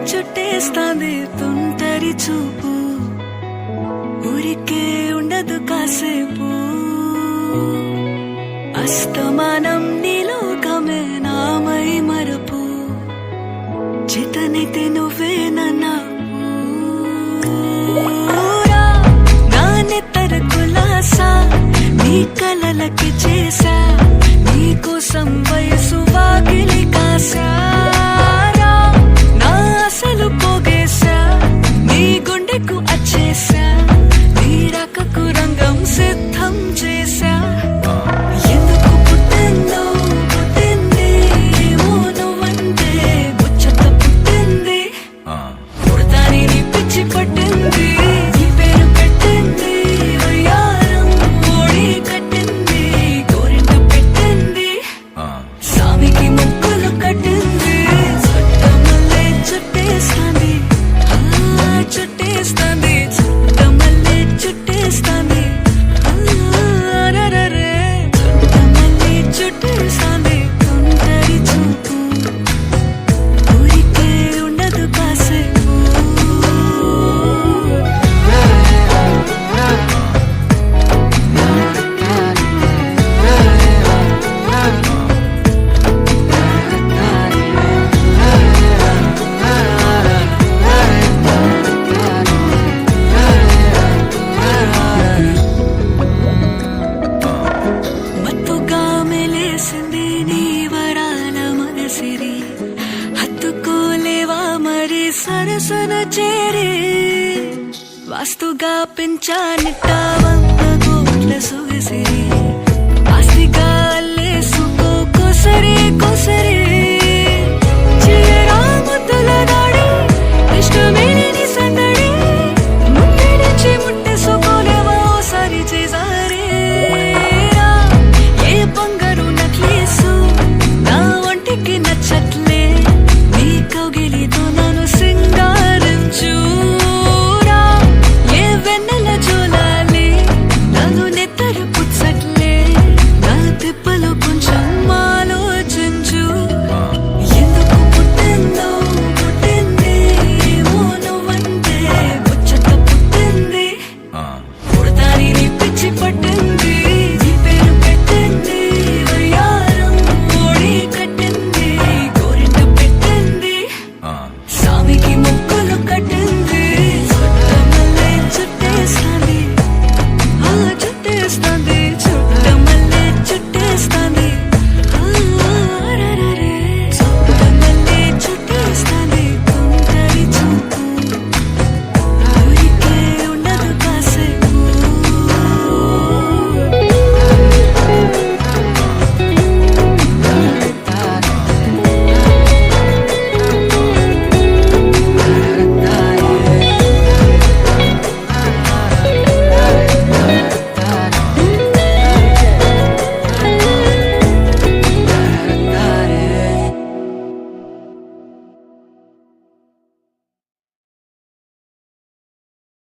చుట్టేస్తాంది తుంటరి చూపు, ఊరికే ఉండదు కాసేపు. అస్తమానం నీలోకమే నామై మరపు, చేతనైతే నువ్వే నాకు. నా నెత్తర కులాసా నీ కలలకి చేసా, నీ కోసం వయసు వాకిలి కాసా. నా అసలు పోగేశా, నీ గుండెకు అచ్చేసా, నీ రకకు రంగం సిద్ధం చేశా. ఎందుకు పుట్టిందో పుట్టింది, ఏమో నువ్వంటే ముచ్చట పుట్టింది. పుడతాని నీ పిచ్చి పట్టింది, నీ పేరు పెట్టింది వయ్యారం ఓడి కట్టింది, గోరింట పెట్టింది, సామికి ముక్కులు కట్టింది. చుట్టమల్లే చుట్టేస్తాంది, చుట్టేస్తాంది, చుట్టమల్లే చుట్టేస్తాంది. అరెరెరె, చుట్టమల్లే చుట్టేస్తాంది తుంటరి చూపు, ఊరికే ఉండదు కాసేపు. మత్తుగా మెలేసింది నీ వరాల మనసిరి, హత్తుకోలేవా మరి సరసన చేరి. వాస్తుగా పెంచానిట్ట 100 కోట్ల సొగసిరి, ఆస్తిగా అల్లేసుకో కొసరి కొసరి.